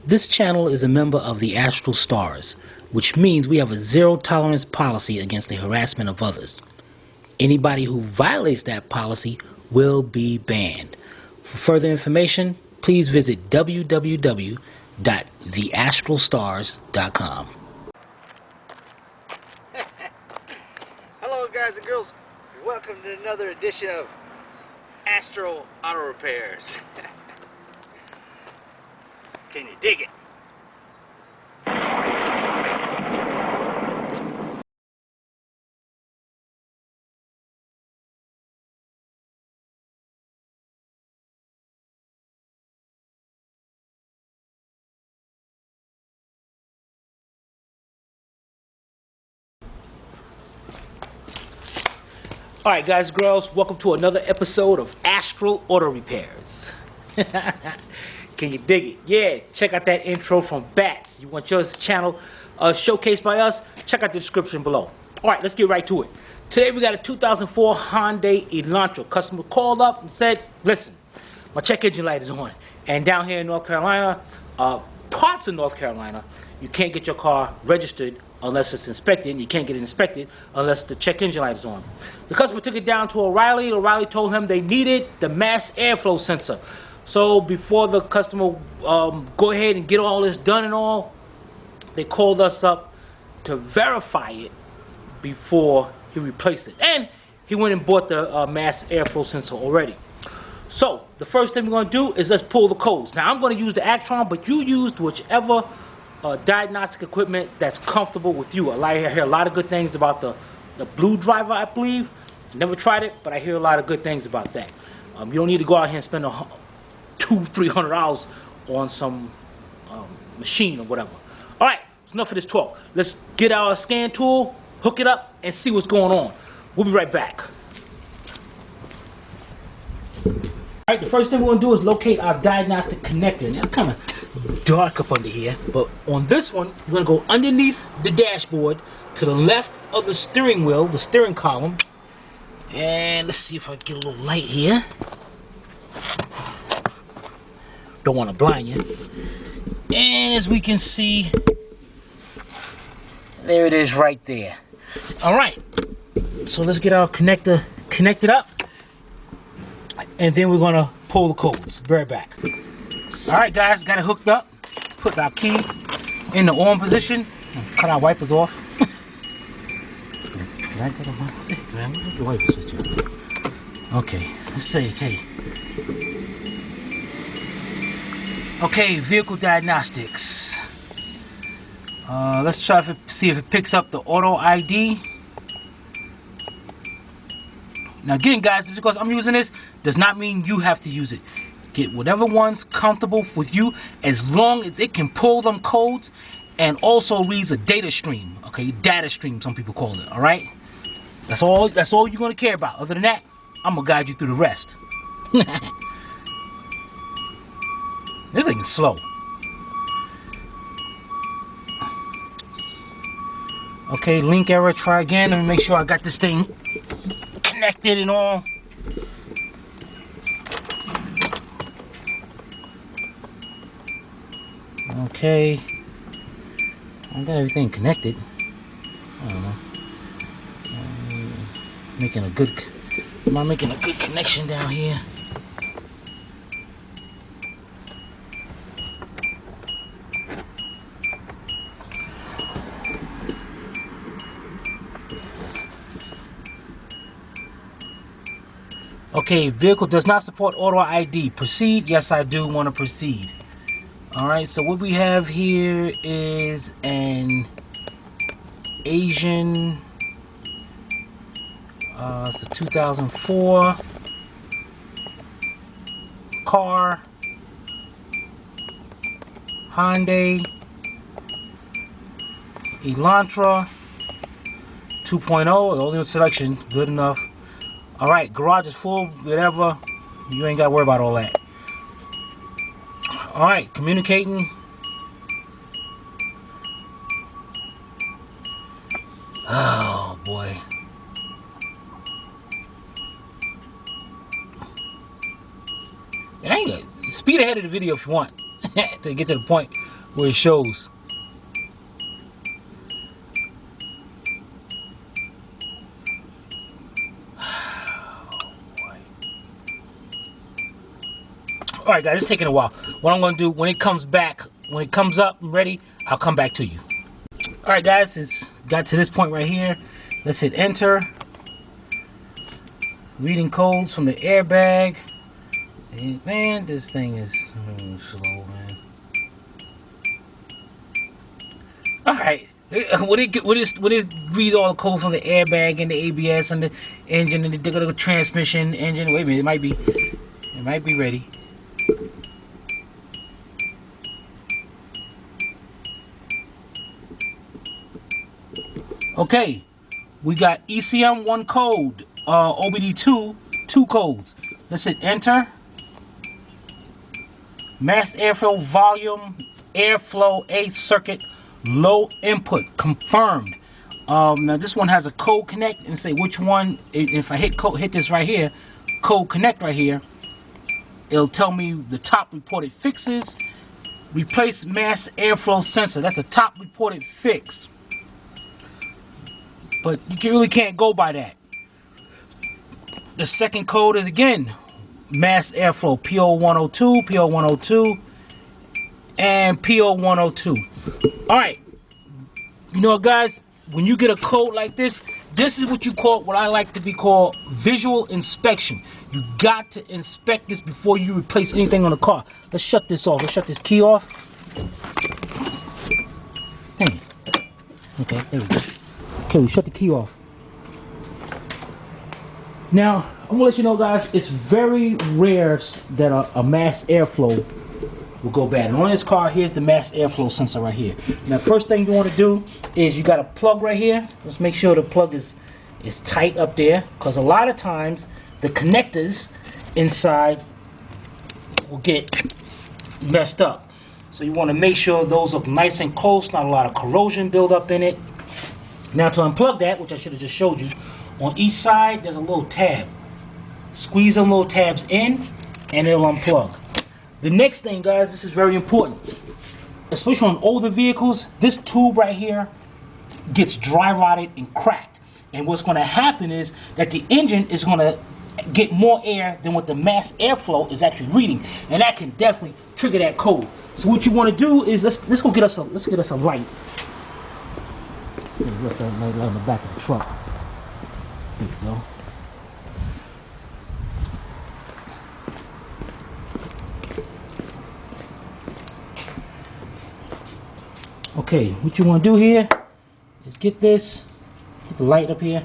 This channel is a member of the Astral Stars, which means we have a zero-tolerance policy against the harassment of others. Anybody who violates that policy will be banned. For further information, please visit www.theastralstars.com. Hello guys and girls, welcome to another edition of Astral Auto Repairs. Can you dig it? Alright guys and girls, welcome to another episode of Astral Auto Repairs. Can you dig it? Yeah, check out that intro from Bats. You want your channel showcased by us? Check out the description below. Alright, let's get right to it. Today we got a 2004 Hyundai Elantra. Customer called up and said, listen, my check engine light is on. And down here in North Carolina, parts of North Carolina, you can't get your car registered unless it's inspected, and you can't get it inspected unless the check engine light is on. The customer took it down to O'Reilly. O'Reilly told him they needed the mass airflow sensor. So before the customer go ahead and get all this done and all, they called us up to verify it before he replaced it. And he went and bought the mass airflow sensor already. So the first thing we're going to do is let's pull the codes. Now I'm going to use the Actron, but you used whichever diagnostic equipment that's comfortable with you. I hear a lot of good things about the Blue Driver, I believe. I never tried it, but I hear a lot of good things about that. You don't need to go out here and spend $200-300 on some machine or whatever. All right, it's enough of this talk. Let's get our scan tool, hook it up, and see what's going on. We'll be right back. All right, the first thing we're going to do is locate our diagnostic connector. Now, it's kind of dark up under here, but on this one, you're going to go underneath the dashboard to the left of the steering wheel, the steering column. And let's see if I can get a little light here. Don't want to blind you. And as we can see, there it is right there. All right, so let's get our connector connected up, and then we're gonna pull the codes. Be right back. All right, guys, got it hooked up. Put our key in the on position. Cut our wipers off. Okay, let's say, okay, vehicle diagnostics. Let's try to see if it picks up the auto ID. Now again, guys, just because I'm using this does not mean you have to use it. Get whatever one's comfortable with you, as long as it can pull them codes and also reads a data stream. Okay, data stream, some people call it. All right, that's all you're gonna care about. Other than that, I'm gonna guide you through the rest. This thing is slow. Okay, link error. Try again. Let me make sure I got this thing connected and all. Okay, I got everything connected. I don't know. Am I making a good connection down here? Okay, vehicle does not support auto ID. Proceed. Yes, I do want to proceed. Alright, so what we have here is an Asian, it's a 2004 car, Hyundai Elantra 2.0, the only selection, good enough. Alright, garage is full, whatever, you ain't got to worry about all that. Alright, communicating. Oh boy. Speed ahead of the video if you want to get to the point. where it shows. All right, guys, it's taking a while. What I'm gonna do when it comes back, when it comes up and ready, I'll come back to you. All right, guys, it's got to this point right here. Let's hit enter. Reading codes from the airbag. And, man, this thing is slow, man. All right, when it read all the codes from the airbag and the ABS and the engine and the transmission engine. Wait a minute, it might be ready. Okay, we got ECM1 code, OBD2, 2 codes. Let's hit enter. Mass airflow volume, airflow A circuit, low input, confirmed. Now this one has a code connect and say which one. If I hit this right here, code connect right here, it'll tell me the top reported fixes. Replace mass airflow sensor. That's the top reported fix. But you really can't go by that. The second code is again mass airflow, P0102, P0102, and P0102. All right, you know what, guys? When you get a code like this is what you call, what I like to be called, visual inspection. You got to inspect this before you replace anything on the car. Let's shut this off. Let's shut this key off. Dang it. Okay, there we go. Okay, we shut the key off. Now, I'm gonna let you know, guys, it's very rare that a mass airflow will go bad. And on this car, here's the mass airflow sensor right here. Now, first thing you want to do is you got a plug right here. Let's make sure the plug is tight up there, because a lot of times the connectors inside will get messed up. So you want to make sure those look nice and close, not a lot of corrosion build up in it. Now to unplug that, which I should have just showed you, on each side there's a little tab. Squeeze them little tabs in and it'll unplug. The next thing, guys, this is very important. Especially on older vehicles, this tube right here gets dry rotted and cracked. And what's going to happen is that the engine is going to get more air than what the mass airflow is actually reading. And that can definitely trigger that code. So what you want to do is let's get us a light. Left that light on the back of the truck. There we go. Okay, what you want to do here is get the light up here,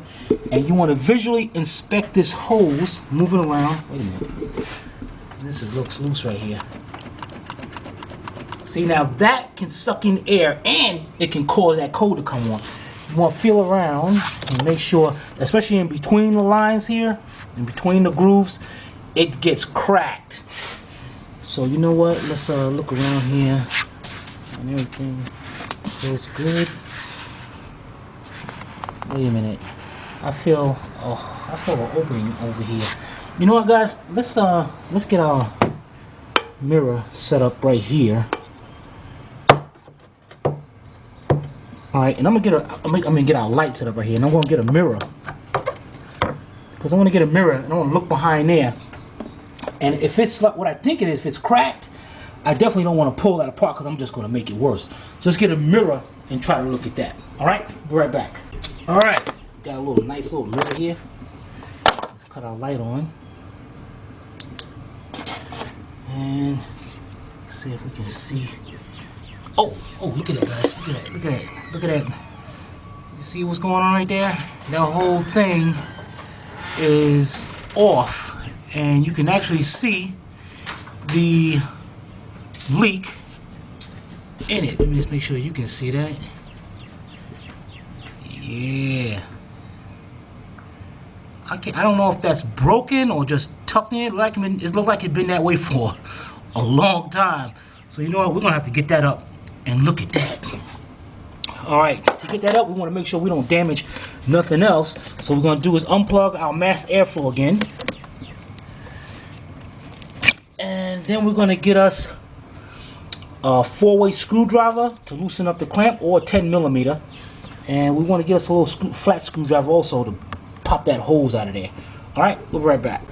and you want to visually inspect this hose moving around. Wait a minute. This looks loose right here. See, now that can suck in air and it can cause that code to come on. You want to feel around and make sure, especially in between the lines here, in between the grooves, it gets cracked. So you know what? Let's look around here and everything feels good. Wait a minute. I feel an opening over here. You know what, guys? Let's get our mirror set up right here. All right, and I'm gonna get our light set up right here, and I'm gonna get a mirror, because I want to get a mirror and I want to look behind there. And if it's like what I think it is, if it's cracked, I definitely don't want to pull that apart, because I'm just going to make it worse. So let's get a mirror and try to look at that. All right, be right back. All right, got a nice little mirror here. Let's cut our light on and see if we can see. Oh, look at that, guys. Look at that. You see what's going on right there? That whole thing is off, and you can actually see the leak in it. Let me just make sure you can see that. Yeah. I don't know if that's broken or just tucked in. It looked like it's been that way for a long time. So you know what? We're gonna have to get that up and look at that. All right, to get that up, we want to make sure we don't damage nothing else. So what we're gonna do is unplug our mass airflow again, and then we're gonna get us a 4-way screwdriver to loosen up the clamp, or a 10mm. And we want to get us a little flat screwdriver also to pop that hose out of there. Alright, we'll be right back.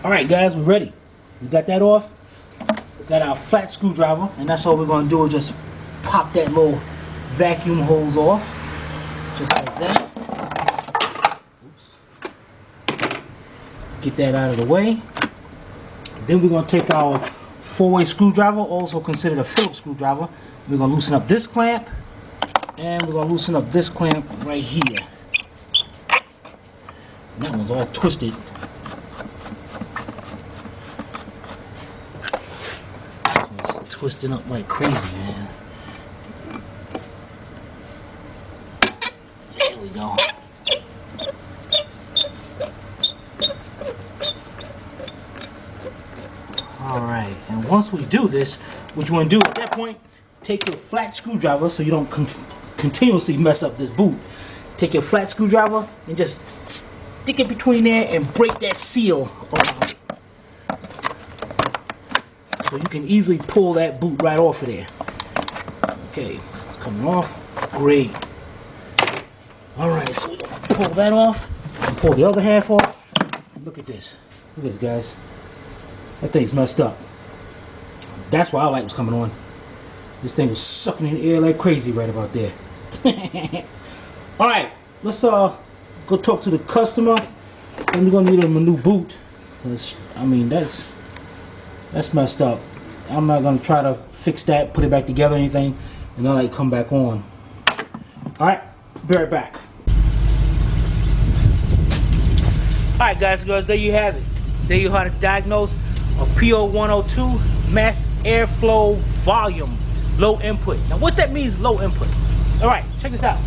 Alright guys, we're ready. We got that off. Got our flat screwdriver, and that's all we're going to do is just pop that little vacuum hose off. Just like that. Oops. Get that out of the way. Then we're going to take our 4-way screwdriver, also considered a Phillips screwdriver. We're going to loosen up this clamp, and we're going to loosen up this clamp right here. And that one's all twisted. This one's twisting up like crazy, man. There we go. Alright, and once we do this, what you want to do at that point, take your flat screwdriver so you don't continuously mess up this boot. Take your flat screwdriver and just stick it between there and break that seal around it. So you can easily pull that boot right off of there. Okay, it's coming off. Great. Alright, so we're going to pull that off and pull the other half off. Look at this. Look at this, guys. That thing's messed up. That's why our light was coming on. This thing was sucking in the air like crazy right about there. Alright, let's go talk to the customer. Then we're gonna need him a new boot. Cause I mean that's messed up. I'm not gonna try to fix that, put it back together or anything, and then like come back on. Alright, be right back. Alright guys and girls, there you have it. There you how to diagnose a P0102 mass airflow volume, low input. Now what's that means, low input? Alright, check this out.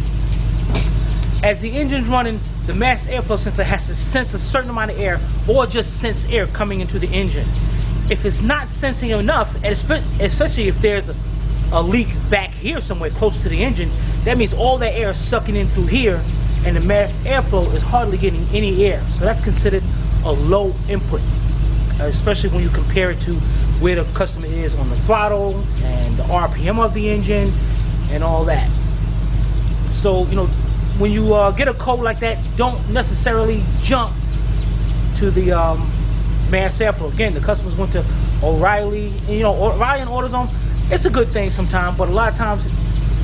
As the engine's running, the mass airflow sensor has to sense a certain amount of air or just sense air coming into the engine. If it's not sensing enough, and especially if there's a leak back here somewhere close to the engine, that means all that air is sucking in through here and the mass airflow is hardly getting any air. So that's considered a low input, especially when you compare it to where the customer is on the throttle and the RPM of the engine and all that. So, you know, when you get a code like that, don't necessarily jump to the mass airflow. Again, the customers went to O'Reilly, and, you know, O'Reilly and AutoZone, it's a good thing sometimes, but a lot of times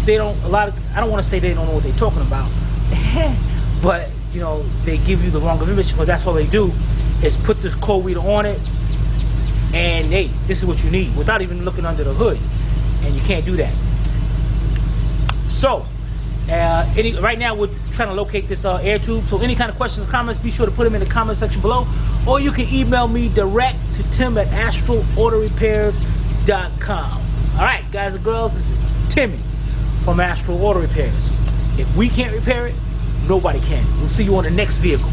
they don't, I don't want to say they don't know what they're talking about, but, you know, they give you the wrong information, because that's all they do is put this code reader on it, and hey, this is what you need, without even looking under the hood, and you can't do that. So, right now we're trying to locate this air tube, so any kind of questions or comments, be sure to put them in the comment section below, or you can email me direct to tim@astralautorepairs.com. Alright guys and girls, this is Timmy from Astral Auto Repairs. If we can't repair it, nobody can. We'll see you on the next vehicle.